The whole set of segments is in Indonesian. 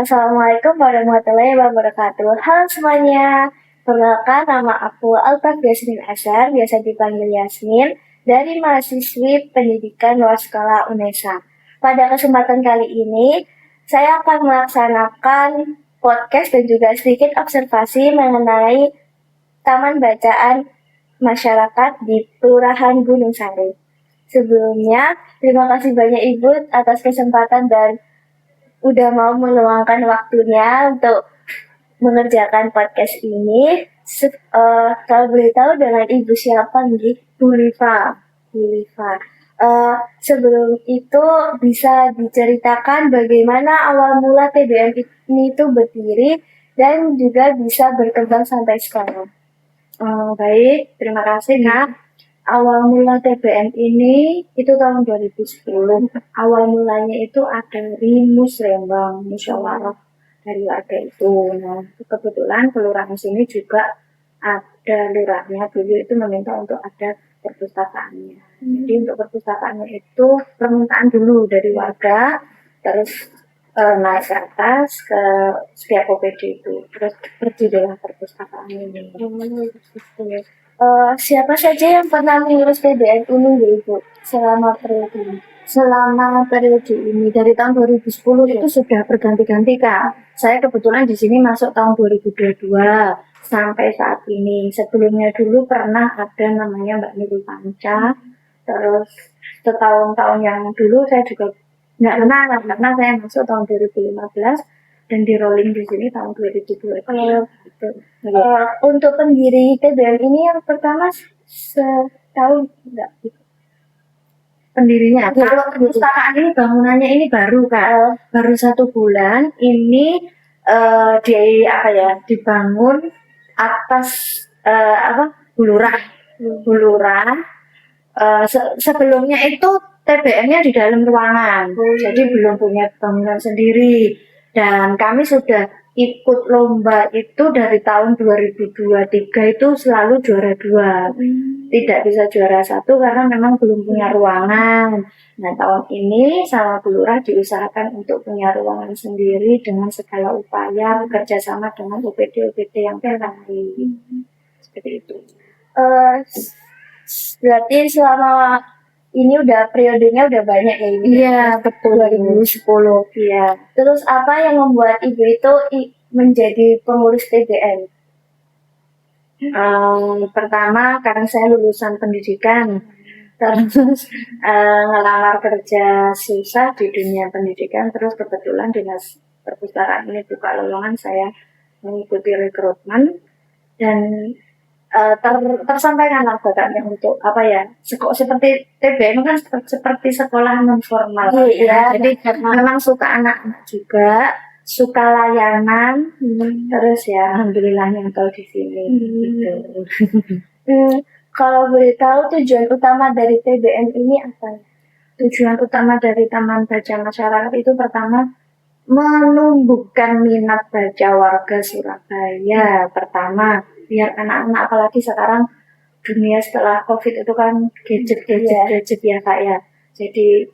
Assalamualaikum warahmatullahi wabarakatuh. Halo semuanya, perkenalkan nama aku Altaf Yasmin Asar, biasa dipanggil Yasmin, dari mahasiswi pendidikan luar sekolah UNESA. Pada kesempatan kali ini, saya akan melaksanakan podcast dan juga sedikit observasi mengenai Taman Bacaan Masyarakat di Kelurahan Gunung Sari. Sebelumnya, terima kasih banyak Ibu atas kesempatan dan udah mau meluangkan waktunya untuk mengerjakan podcast ini. Kalau boleh tahu dengan Ibu siapa nih? Bu Liva. Sebelum itu bisa diceritakan bagaimana awal mula TBM ini itu berdiri dan juga bisa berkembang sampai sekarang. Baik, terima kasih Kak. Awal mula TBM ini itu tahun 2010. Awal mulanya itu ada dari musrembang, musyawarah dari warga itu. Nah, kebetulan kelurahan sini juga ada lurahnya dulu itu meminta untuk ada perpustakaannya. Jadi untuk perpustakaannya itu permintaan dulu dari warga, terus naik ke atas ke setiap OPD itu, terus berdirilah perpustakaan ini. Siapa saja yang pernah mengurus TBM ini ya Ibu selama periode ini? Selama periode ini dari tahun 2010 itu sudah berganti-ganti Kak. Saya kebetulan di sini masuk tahun 2022 sampai saat ini. Sebelumnya dulu pernah ada namanya Mbak Nurul Panca. Terus setahun-tahun yang dulu saya juga nggak kenal karena saya masuk tahun 2015 dan di rolling di sini tahun 2020. Gitu. Untuk pendiri TBM ini yang pertama setahun enggak? Pendirinya. Kalau perpustakaan ini bangunannya ini baru Kak, baru 1 bulan. Ini dibangun atas bulurah. Sebelumnya itu TBM-nya di dalam ruangan, jadi belum punya bangunan sendiri. Dan kami sudah ikut lomba itu dari tahun 2023 itu selalu juara 2. Tidak bisa juara 1 karena memang belum punya ruangan. Nah tahun ini sama Bu Lurah diusahakan untuk punya ruangan sendiri dengan segala upaya kerjasama dengan UPD-UPD yang terkait. Seperti itu. Berarti selama ini udah periodenya udah banyak ya Ibu? Iya, betul. 2010. Iya. Terus apa yang membuat Ibu itu menjadi pengurus TBM? Pertama karena saya lulusan pendidikan. Terus ngelamar kerja susah di dunia pendidikan. Terus kebetulan dinas perpustakaan ini buka lowongan, saya mengikuti rekrutmen dan tersampaikan bakatnya untuk seperti TBM kan seperti sekolah non formal jadi memang suka anak-anak juga, suka layanan, terus ya alhamdulillahnya kalau di sini gitu. Kalau boleh tahu tujuan utama dari TBM ini apa? Tujuan utama dari Taman Baca Masyarakat itu pertama menumbuhkan minat baca warga Surabaya. Pertama, biar anak-anak apalagi sekarang dunia setelah COVID itu kan gadget ya Kak ya. Jadi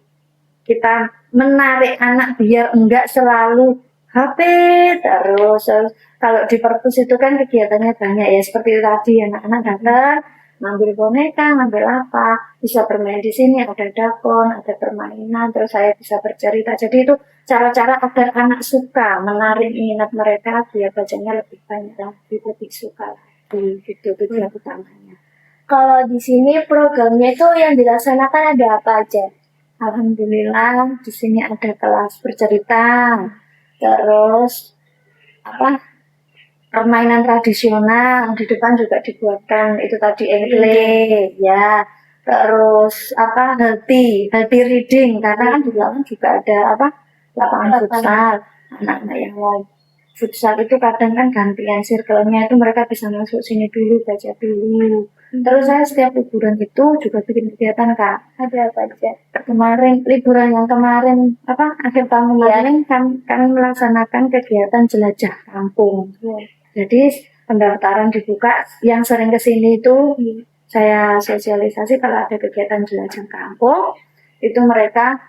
kita menarik anak biar enggak selalu HP terus. Kalau di perpus itu kan kegiatannya banyak ya, seperti tadi anak-anak datang ngambil boneka, ngambil apa, bisa bermain di sini, ada dakon, ada permainan, terus saya bisa bercerita. Jadi itu cara-cara agar anak suka, menarik minat mereka biar bacanya lebih banyak lagi, lebih suka lagi. Gitu tujuan utamanya. Kalau di sini programnya itu yang dilaksanakan ada apa aja? Alhamdulillah di sini ada kelas bercerita, terus permainan tradisional, di depan juga dibuatkan itu tadi engkle ya, terus healthy reading karena kan di belakang juga ada lapangan futsal. Anak-anak yang mau futsal itu kadang kan gantian circle-nya itu mereka bisa masuk sini dulu baca dulu. Terus saya setiap liburan itu juga bikin kegiatan Kak. Ada apa aja? Liburan yang kemarin akhir tahun kemarin kami melaksanakan kegiatan jelajah kampung. Jadi pendaftaran dibuka, yang sering kesini itu saya sosialisasi kalau ada kegiatan jelajah kampung, itu mereka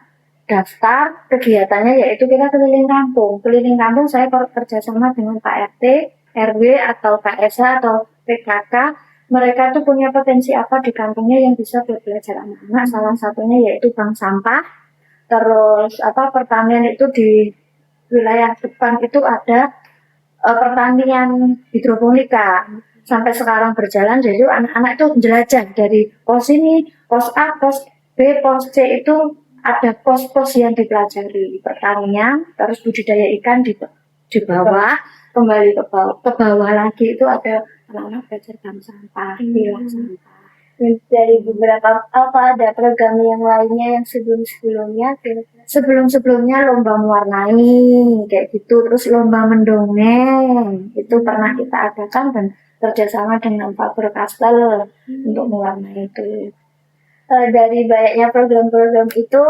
daftar kegiatannya yaitu kita keliling kampung. Keliling kampung saya kerjasama dengan Pak RT, RW atau KSH atau PKK. Mereka tuh punya potensi apa di kampungnya yang bisa buat belajar anak-anak. Salah satunya yaitu bank sampah. Terus pertanian itu di wilayah depan itu ada pertanian hidroponika. Sampai sekarang berjalan, jadi anak-anak itu jelajah dari pos ini, pos A, pos B, pos C itu ada pos-pos yang dipelajari pertanian, terus budidaya ikan di bawah, kembali ke bawah lagi itu ada anak-anak belajar bank sampah, pilah sampah. Dari beberapa ada program yang lainnya yang sebelumnya lomba mewarnai kayak gitu, terus lomba mendongeng itu pernah kita adakan dan kerjasama dengan Pak Berkastel untuk mewarnai itu. Dari banyaknya program-program itu,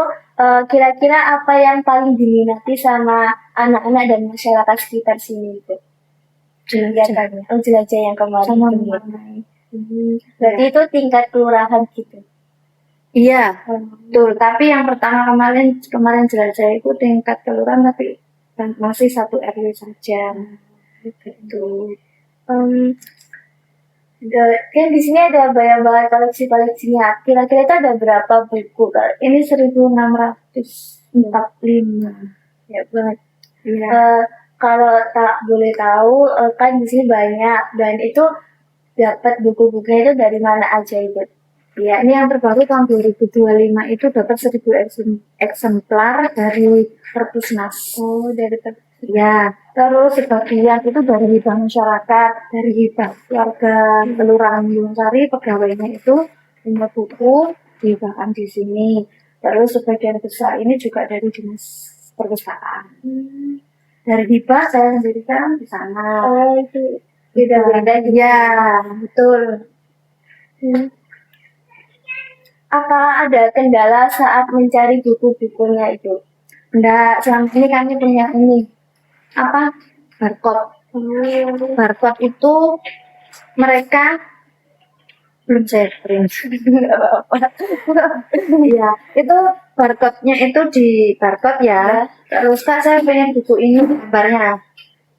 kira-kira apa yang paling diminati sama anak-anak dan masyarakat sekitar sini itu? Jelajah yang kemarin. Berarti itu tingkat kelurahan gitu. Iya, betul. Tapi yang pertama kemarin jelajah itu tingkat kelurahan, tapi masih 1 RW saja. Gitu. Kan di sini ada banyak koleksinya. Kira-kira itu ada berapa buku? Ini 1645. Ya banget. Ya. Kalau tak boleh tahu, kan di sini banyak dan itu dapat buku-bukunya itu dari mana aja itu? Ya, ini yang terbaru tahun 2025 itu dapat 1000 eksemplar dari Perpusnas. Oh, dari ya. Terus sebagian itu dari hibah masyarakat, dari hibah warga Kelurahan Gunungsari, pegawainya itu punya buku dihibahkan di sini. Terus sebagian besar ini juga dari dinas perpustakaan. Dari hibah saya sendiri kan di sana. Oh, itu beda-beda. Ya, betul. Apa ada kendala saat mencari buku-bukunya itu? Enggak, selama ini kami punya barcode. Barcode itu mereka belum saya print. Iya, itu barcode-nya itu di barcode ya. Terus Kak, saya pengen buku ini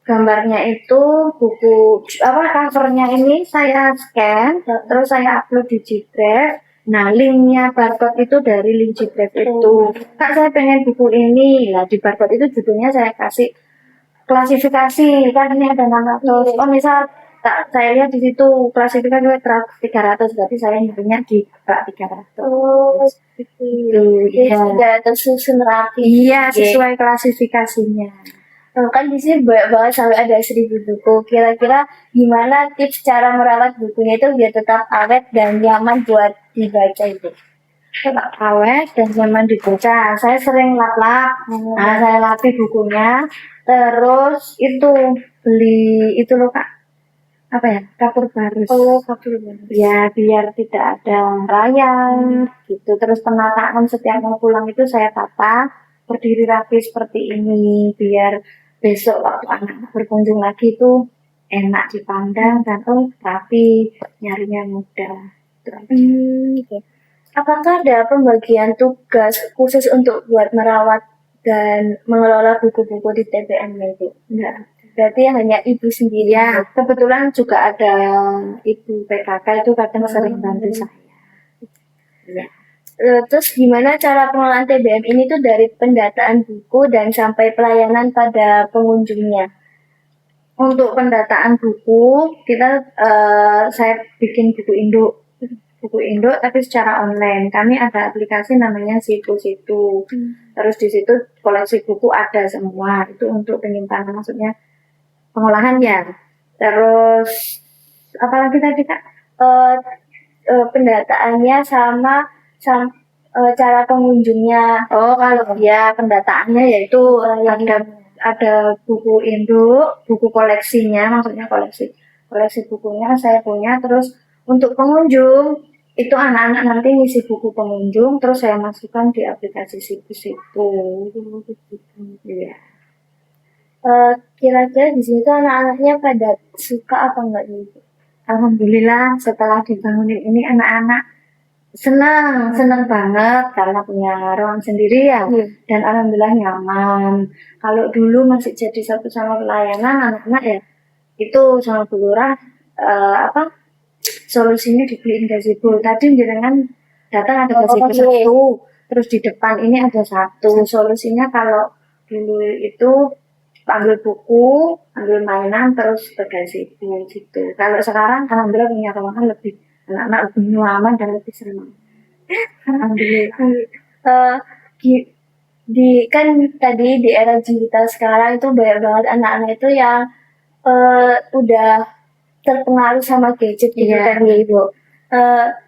gambarnya itu buku covernya ini saya scan, terus saya upload di Ggrab. Nah, linknya barcode itu dari link Ggrab itu. Kak, saya pengen buku ini. Nah, di barcode itu judulnya saya kasih klasifikasi. Kan ini ada 600. Oh, misal saya lihat di situ klasifikasi 300, berarti saya nyarinya di 300. Oh, gitu. Ya, sudah tersusun rapi. Iya, sesuai klasifikasinya. Kan di sini banyak banget sampai ada 1000 buku. Kira-kira gimana tips cara merawat bukunya itu biar tetap awet dan nyaman buat dibaca itu? Tetap awet dan nyaman dibaca. Saya sering lap-lap. Nah, saya lapis bukunya. Terus itu beli itu loh Kak. Kapur barus. Oh, kapur barus. Ya, biar tidak ada rayap gitu. Terus penataan setiap mau pulang itu saya tata berdiri rapi seperti ini biar besok waktu anak berkunjung lagi itu enak dipandang dan rapi, nyarinya mudah. Okay. Apakah ada pembagian tugas khusus untuk buat merawat dan mengelola buku-buku di TBM itu? Enggak. Berarti hanya ibu sendiri. Ya, kebetulan juga ada ibu PKK itu kadang sering bantu saya. Ya. Terus gimana cara pengelolaan TBM ini tuh dari pendataan buku dan sampai pelayanan pada pengunjungnya? Untuk pendataan buku, saya bikin buku induk tapi secara online. Kami ada aplikasi namanya Situ. Terus di situ koleksi buku ada semua. Itu untuk penyimpanan, maksudnya pengolahan ya. Terus apalagi tadi Kak? Pendataannya sama cara pengunjungnya. Oh, kalau ya pendataannya yaitu ada buku induk, buku koleksinya, maksudnya koleksi bukunya saya punya. Terus untuk pengunjung itu anak-anak nanti ngisi buku pengunjung, terus saya masukkan di aplikasi Situ. Ya. Kira-kira di sini tuh anak-anaknya pada suka apa enggak gitu? Alhamdulillah setelah dibangunin ini anak-anak senang banget karena punya ruang sendiri ya, dan alhamdulillah nyaman. Kalau dulu masih jadi satu sama pelayanan anak-anak ya, itu sama Bu Lurah apa solusinya dibeliin gazebo. Tadi jenengan datang ada gazebo satu, terus di depan ini ada satu. Solusinya kalau dulu itu ambil buku, ambil mainan, terus ke gazebo gitu. Kalau sekarang alhamdulillah punya ruangan lebih anak-anak lebih nyaman dan lebih senang. Alhamdulillah. Kan tadi di era digital sekarang itu banyak banget anak-anak itu yang udah terpengaruh sama gadget gitu kan ya Ibu.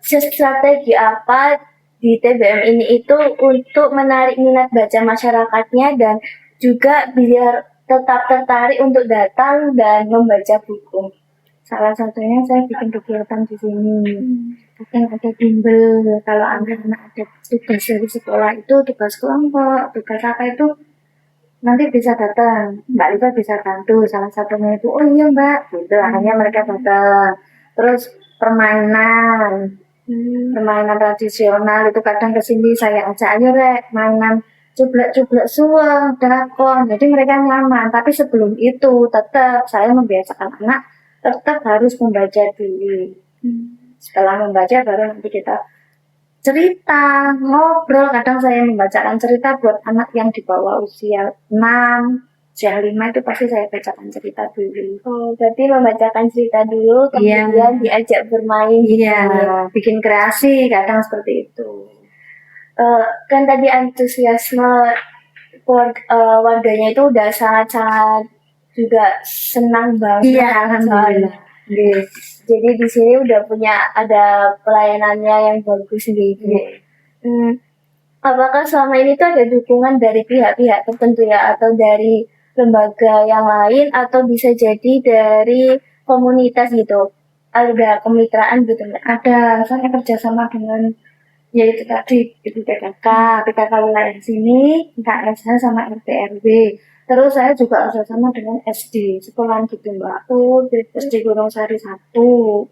Strategi apa di TBM ini itu untuk menarik minat baca masyarakatnya dan juga biar tetap tertarik untuk datang dan membaca buku. Salah satunya saya bikin kegiatan di sini. Kadang ada bimbel, kalau anak-anak ada tugas dari sekolah itu, tugas kelompok, tugas apa itu, nanti bisa datang. Mbak Lisa bisa bantu, salah satunya itu, oh iya Mbak, gitu. Akhirnya mereka datang. Terus permainan tradisional itu kadang kesini saya ajak, ayo Rek, mainan cublak-cublak suang, drakon. Jadi mereka nyaman. Tapi sebelum itu tetap saya membiasakan anak tetap harus membaca dulu. Setelah membaca baru nanti kita cerita, ngobrol. Kadang saya membacakan cerita buat anak yang di bawah usia 6, usia 5 itu pasti saya bacakan cerita dulu. Berarti membacakan cerita dulu, kemudian diajak bermain. Iya, bikin kreasi kadang seperti itu. Kan tadi antusiasme warganya itu udah sangat-sangat juga senang banget. Iya, alhamdulillah. Jadi di sini udah ada pelayanannya yang bagus gitu. Apakah selama ini tuh ada dukungan dari pihak-pihak tertentu ya, atau dari lembaga yang lain, atau bisa jadi dari komunitas gitu? Ada kemitraan gitu nggak? Ada, saya kerjasama dengan yaitu tadi itu PKK wilayah sini, KSH sama RT RW. Terus saya juga kerjasama dengan SD, sekolahan gitu Mbak. SD Gunung Sari 1,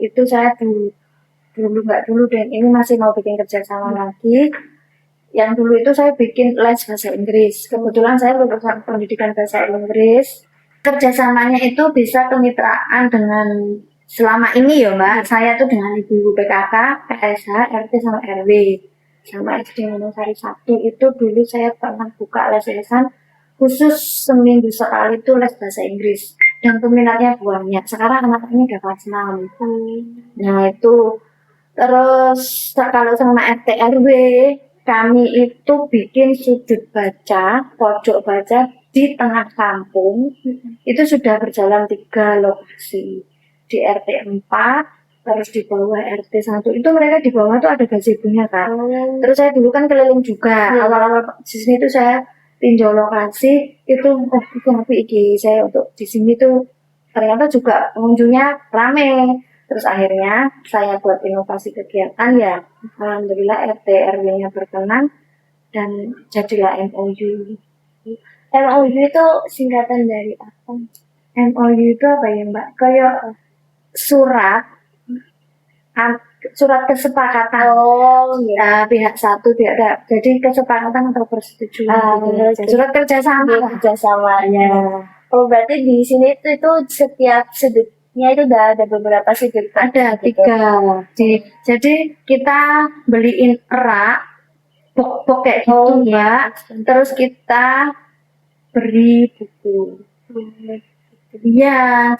itu saya dulu dan ini masih mau bikin kerjasama lagi. Yang dulu itu saya bikin les bahasa Inggris. Kebetulan saya lulusan pendidikan bahasa Inggris. Kerjasamanya itu bisa kemitraan dengan selama ini ya Mbak, saya tuh dengan ibu-ibu PKK, PSH, RT sama RW. Sama SD Gunung Sari 1 itu dulu saya pernah buka les-lesan khusus seminggu sekali itu les bahasa Inggris. Dan peminatnya banyak. Sekarang anak-anaknya udah kelas 6. Nah itu. Terus kalau sama RT RW, kami itu bikin sudut baca, pojok baca di tengah kampung. Itu sudah berjalan 3 lokasi. Di RT 4, terus di bawah RT 1. Itu mereka di bawah tuh ada gazebo-nya kan. Terus saya dulu kan keliling juga. Awal-awal di sini tuh saya tinjau lokasi, itu saya untuk di sini tuh ternyata juga pengunjungnya rame. Terus akhirnya saya buat inovasi kegiatan ya, alhamdulillah RT RW-nya berkenan dan jadilah MOU. MOU itu singkatan dari apa? MOU itu apa ya Mbak? Kayak surat kesepakatan pihak satu pihak ada. Jadi kesepakatan atau persetujuan. Surat kerjasama. Ya. Oh berarti di sini itu setiap sudutnya itu udah ada beberapa sudut. Ada 3. Jadi kita beliin rak box kayak gitu Mbak. Terus kita beri buku. Iya,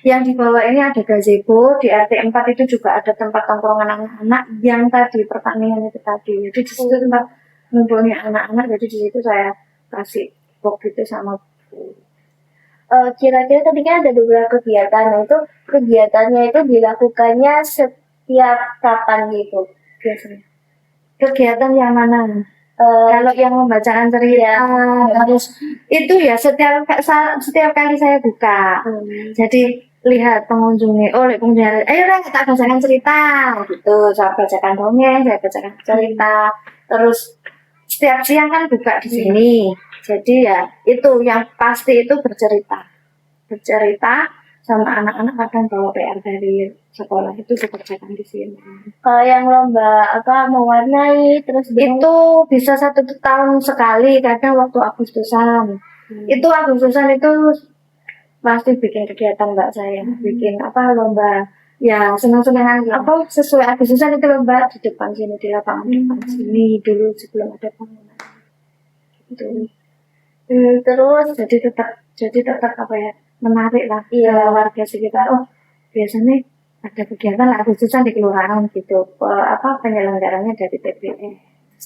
yang di bawah ini ada gazebo, di RT 4 itu juga ada tempat tongkrongan anak-anak yang tadi pertandingan itu tadi. Jadi di situ tempat ngumpulnya anak-anak, jadi di situ saya kasih box itu sama buku. Kira-kira tadi kan ada beberapa kegiatan, nah itu kegiatannya itu dilakukannya setiap kapan gitu biasanya? Kegiatan yang mana? Kalau yang membacakan cerita harus itu ya setiap kali saya buka. Jadi lihat pengunjungnya, pengunjungnya, ayo lah kita bacakan cerita gitu. Saya bacakan dongeng, saya bacakan cerita. Terus setiap siang kan buka di sini. Jadi ya itu yang pasti itu bercerita sama anak-anak, kadang bawa PR dari sekolah itu dikerjakan di sini. Kalau yang lomba mewarnai terus Itu bisa 1 tahun sekali, kadang waktu Agustusan. Itu Agustusan itu pasti bikin kegiatan mbak saya, bikin lomba. Ya senang-senangan sesuai Agustusan itu lomba di depan sini, di lapangan depan sini dulu sebelum ada bangunan. Gitu. terus Jadi tetap menarik lah warga sekitar. Oh biasanya ada kegiatan Agustusan di kelurahan gitu. Penyelenggaranya dari TPN.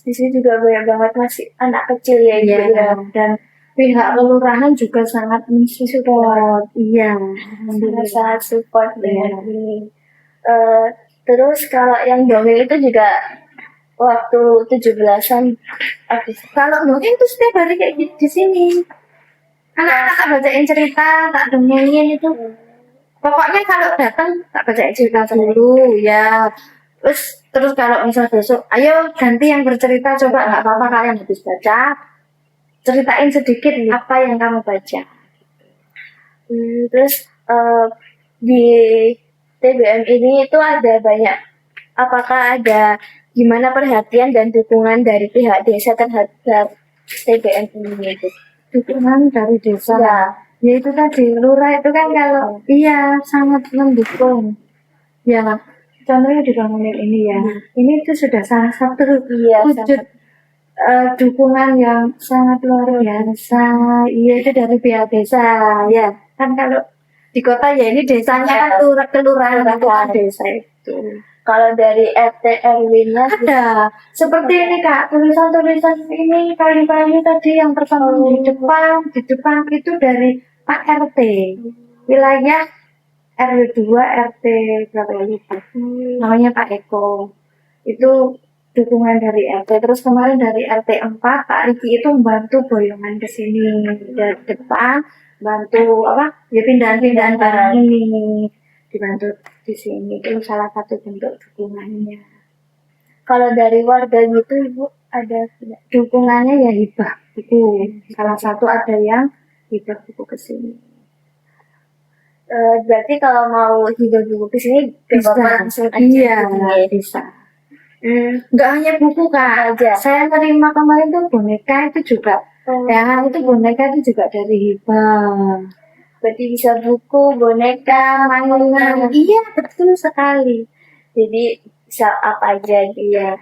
di sini juga banyak banget masih anak kecil ya Ibu ya. Dan pihak kelurahan juga sangat mensupport. Iya, sangat support dengan ini. Terus kalau yang dongeng itu juga waktu 17-an Agustus. Kalau dongeng itu setiap hari kayak gitu di sini. Anak-anak tak bacain cerita, tak dongengin itu. Pokoknya kalau datang tak bacain cerita dulu ya. Terus kalau misal besok, ayo ganti yang bercerita, coba nggak apa-apa kalian habis baca, ceritain sedikit apa yang kamu baca. Terus di TBM ini itu ada banyak, apakah ada gimana perhatian dan dukungan dari pihak desa terhadap TBM ini itu? Dukungan dari desa. Ya itu tadi lurah itu kan kalau sangat mendukung. Ya contohnya dibangunin ini ya. Ini itu sudah salah satu wujud dukungan yang sangat luar biasa. Iya itu dari pihak desa ya. Kan kalau di kota ya ini desanya kan kelurahan itu desa itu. Kalau dari RT RW-nya ada seperti ini Kak, tulisan-tulisan ini kayu-kayu tadi yang terpasang di depan itu dari Pak RT wilayah RW 2 RT berapa lupa namanya Pak Eko. Itu dukungan dari RT. Terus kemarin dari RT 4 Pak Riki itu membantu boyongan ke sini dari depan, bantu pindahan-pindahan barang ini dibantu di sini. Itu salah satu bentuk dukungannya. Kalau dari warga gitu Ibu ada dukungannya ya hibah buku. Salah satu ada yang hibah buku ke sini. Berarti kalau mau hibah buku ke sini bisa langsung aja. Iya, bisa. Nggak hanya buku Kak aja. Saya terima kemarin tuh boneka itu juga. Ya itu boneka itu juga dari hibah. Berarti bisa buku, boneka, mainan. Iya betul sekali. Jadi bisa apa aja ya.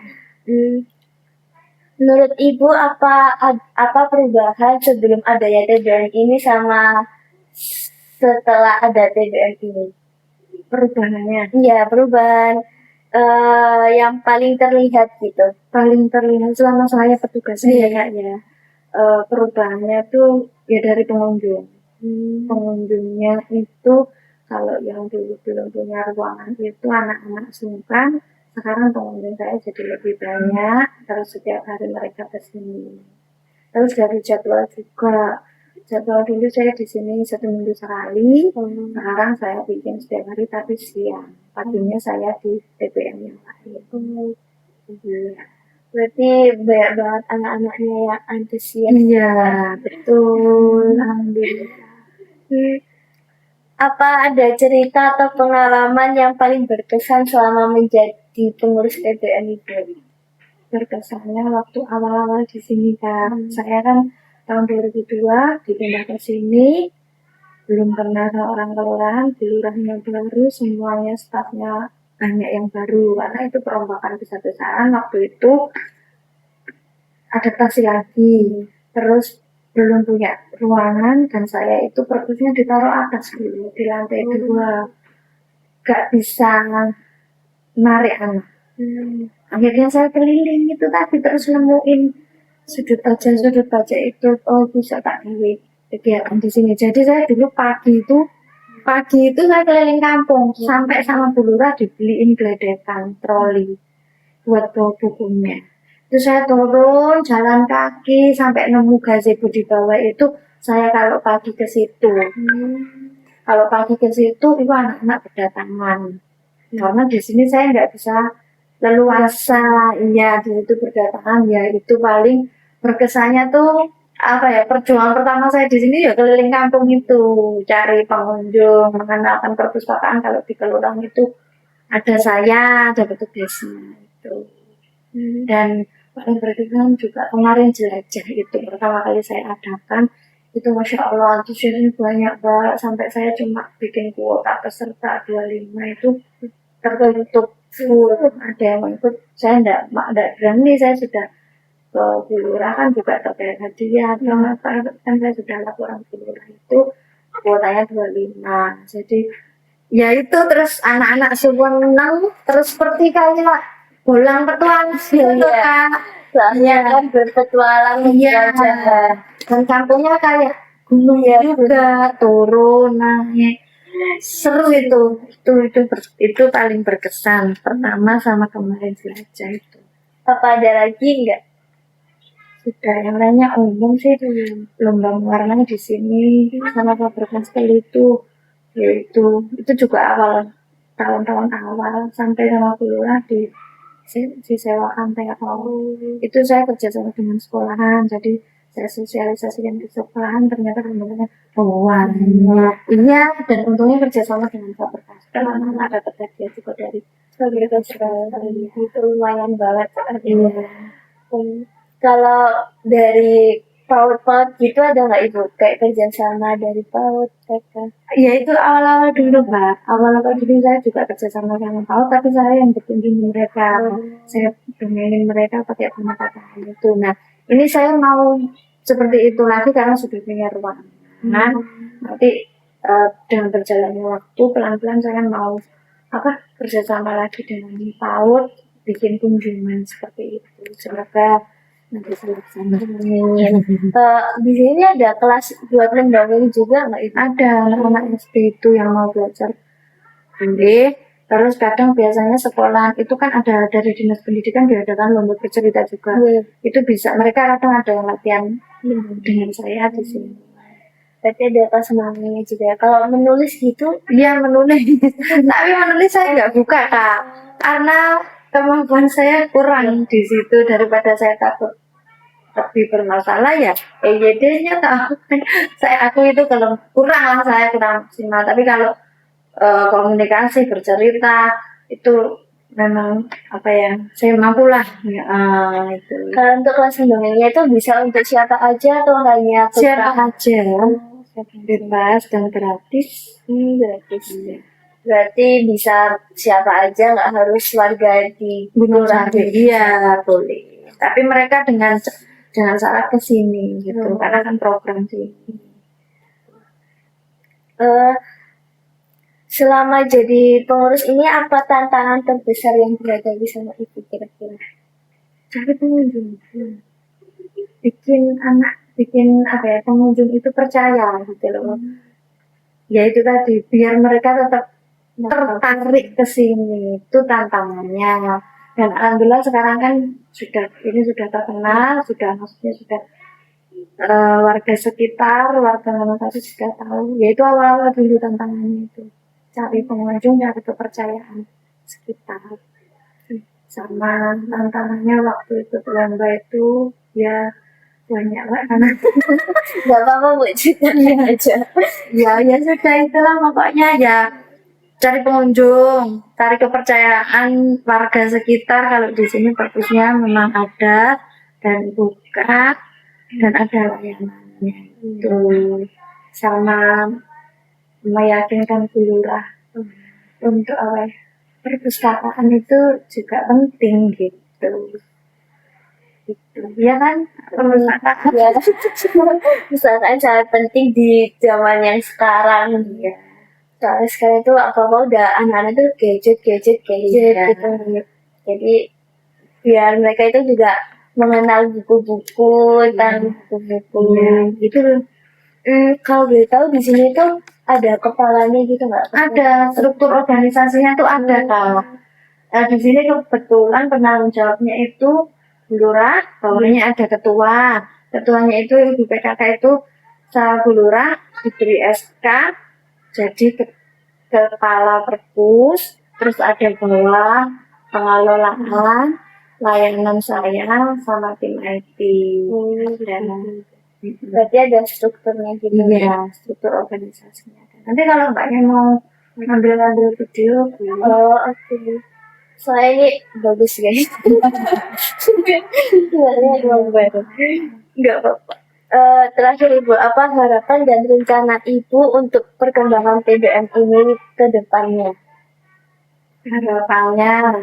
Menurut Ibu apa perubahan sebelum adanya TBM ini sama setelah ada TBM ini? Perubahannya? Iya perubahan yang paling terlihat gitu. Paling terlihat selama saya petugasnya ya. Perubahannya tuh ya dari pengunjung. Pengunjungnya itu kalau yang dulu belum punya ruangan itu anak-anak sungkan, sekarang pengunjung saya jadi lebih banyak. Terus setiap hari mereka kesini. Terus dari jadwal juga, jadwal dulu saya di sini 1 minggu sekali. Sekarang saya bikin setiap hari tapi siang. Paginya saya di TBM yang lain. Berarti banyak banget anak-anaknya yang antusias. Iya betul. Alhamdulillah. Apa ada cerita atau pengalaman yang paling berkesan selama menjadi pengurus TBM itu? Berkesannya waktu awal-awal di sini kan, saya kan tahun 2002 dipindah ke sini, belum pernah orang kelurahan, di lurahnya baru, semuanya stafnya banyak yang baru, karena itu perombakan besar-besaran waktu itu adaptasi lagi, terus belum punya ruangan dan saya itu perpusnya ditaruh atas dulu di lantai 2, gak bisa narik anak. Akhirnya saya keliling itu tadi terus nemuin sudut baca itu bisa tak duit kegiatan di sini. Jadi saya dulu pagi itu saya keliling kampung sampai sama Bu Lurah dibeliin geledekan troli buat bawa bukunya. Terus saya turun jalan kaki sampai nemu gazebo di bawah itu. Saya kalau pagi ke situ, kalau pagi ke situ itu anak-anak berdatangan. Karena di sini saya nggak bisa leluasa, iya di situ berdatangan ya itu paling berkesannya tuh perjuangan pertama saya di sini ya keliling kampung itu cari pengunjung, mengenalkan perpustakaan kalau di kelurahan itu ada saya, ada petugasnya itu. Dan paling berkesan juga kemarin jelajah itu pertama kali saya adakan itu Masya Allah antusiasnya banyak banget sampai saya cuma bikin kuota peserta 25 itu tertutup full, ada yang ikut saya enggak berani, saya sudah ke Bulurah kan juga terkait hadiah kan saya sudah laporan Bulurah itu kuotanya 25, jadi ya itu terus anak-anak semua menang terus seperti kayak bolang petualang gitu Kak. Soalnya kan berpetualang Iya, belajar. dan kampungnya kayak gunung juga, turun, naik. Seru itu paling berkesan pertama sama kemarin jelajah itu. Apa ada lagi enggak? Sudah yang lainnya umum sih, lomba warna di sini sama pabrikan sekali itu, yaitu itu juga awal tahun-tahun awal sampai sama Bulurah disewakan TO. Itu saya kerjasama dengan sekolahan, jadi saya sosialisasikan ke sekolahan, ternyata benar-benar warna. Iya, dan untungnya kerjasama dengan Pak Perkas. Karena ada pekerja juga dari Itu lumayan banget. Iya. Kalau dari PAUD gitu ada nggak Ibu? Kayak kerjasama dari PAUD, TK? Ya itu awal-awal dulu Mbak. Awal-awal dulu saya juga kerjasama sama PAUD, tapi saya yang berkunjung mereka. Saya domainin mereka pakai pendekatan itu. Nah, ini saya mau seperti itu lagi karena sudah punya ruangan. Nah, nanti dengan berjalannya waktu pelan-pelan saya mau kerjasama lagi dengan PAUD, bikin kunjungan seperti itu. Semoga nanti saya bersama. Di sini ada kelas buat mendongeng juga nggak Ibu? Ada anak-anak SD itu yang mau belajar boleh. Terus kadang biasanya sekolah itu kan ada dari dinas pendidikan diadakan lomba bercerita juga. Itu bisa mereka kadang ada yang latihan dengan saya di sini. Berarti ada kelas mendongengnya juga. Kalau menulis gitu, Iya menulis. Tapi menulis saya nggak buka Kak, karena kemampuan saya kurang di situ, daripada saya takut lebih bermasalah ya EYD-nya tahu kan aku itu kalau kurang maksimal, tapi kalau komunikasi bercerita itu memang saya mampu lah ya, itu. kalau untuk kelas mendongengnya itu bisa untuk siapa aja atau hanya Siapa aja, bebas dan gratis. Gratis. Berarti bisa siapa aja, nggak harus warga di Gunung Sari. Iya boleh, tapi mereka dengan syarat kesini gitu, karena kan program sini. Selama jadi pengurus ini apa tantangan terbesar yang dihadapi sama Ibu kira-kira? Cari pengunjung, bikin pengunjung itu percaya gitu loh. Ya itu tadi, biar mereka tetap tertarik ke sini, itu tantangannya. Dan alhamdulillah sekarang kan sudah terkenal, sudah warga sekitar, warga Manukasi sudah tahu. Ya itu awal-awal dulu tantangannya itu, cari pengunjung, cari kepercayaan sekitar. Sama tantangannya waktu itu lomba itu ya banyak banget. Gak apa-apa Bu, ceritain aja. Ya sudah itulah pokoknya ya, cari pengunjung, cari kepercayaan warga sekitar kalau di sini perpusnya memang ada dan buka dan ada layanannya itu, sama meyakinkan Bulurah untuk perpustakaan itu juga penting gitu. Ya kan, perpustakaan Ya, misalkan sangat penting di zaman yang sekarang. ya. Soalnya sekarang itu apa-apa udah anak-anak tuh gadget gitu. Jadi biar mereka itu juga mengenal buku-buku tentang buku-bukunya gitu. Kalau boleh tahu di sini tuh ada kepalanya gitu nggak? Ada struktur organisasinya tuh ada Kak. Di sini kebetulan penanggung jawabnya itu Bulurah, bawahnya ada ketua. Ketuanya itu Ibu PKK itu sama Bulurah diberi SK jadi kepala perpus, terus ada bawah pengelolaan, layanan saya sama tim IT. Dan Berarti ada strukturnya gitu. iya, struktur organisasinya. Nanti kalau Mbaknya mau ngambil video. Oh, oke. Soalnya ini bagus guys. Sebenarnya emang baru. Nggak apa-apa. Terakhir Ibu, apa harapan dan rencana Ibu untuk perkembangan TBM ini ke depannya? Harapannya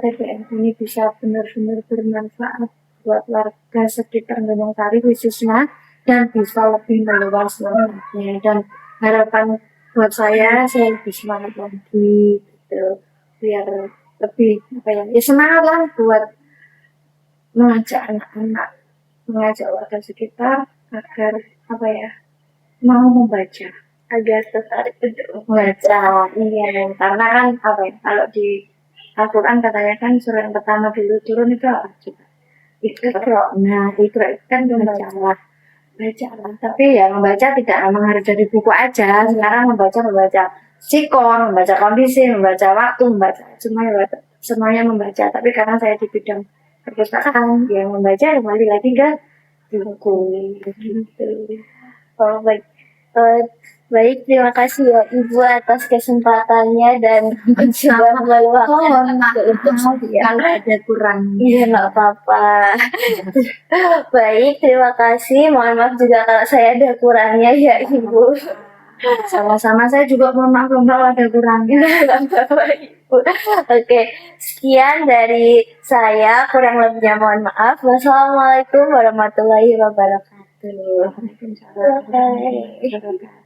TBM ini bisa benar-benar bermanfaat buat warga sekitar Gunung Sari khususnya, dan bisa lebih meluas lagi. Dan harapan buat saya lebih semangat lagi gitu, biar lebih semangat lah buat mengajak anak-anak, mengajak warga sekitar agar mau membaca, Agar tertarik untuk membaca. Iya, karena kan kalau di Al-Quran katanya kan surah yang pertama dulu turun itu apa coba? Iqra. Nah, Iqra itu kan bacalah. Tapi ya membaca tidak memang harus dari buku aja. Sekarang membaca sikon, membaca kondisi, membaca waktu, membaca semuanya membaca. Tapi karena saya di bidang perpustakaan, yang membaca kembali lagi ke buku gitu. Oh, baik. Baik, terima kasih ya Ibu atas kesempatannya dan sudah meluangkan waktu untuk saya. Kalau ada kurang. Iya, nggak apa-apa. Baik, terima kasih. Mohon maaf juga kalau saya ada kurangnya ya Ibu. Sama-sama, saya juga mohon maaf kalau ada kurangnya. Oke, sekian dari saya. Kurang lebihnya mohon maaf. Wassalamualaikum warahmatullahi wabarakatuh. Waalaikumsalam warahmatullahi wabarakatuh.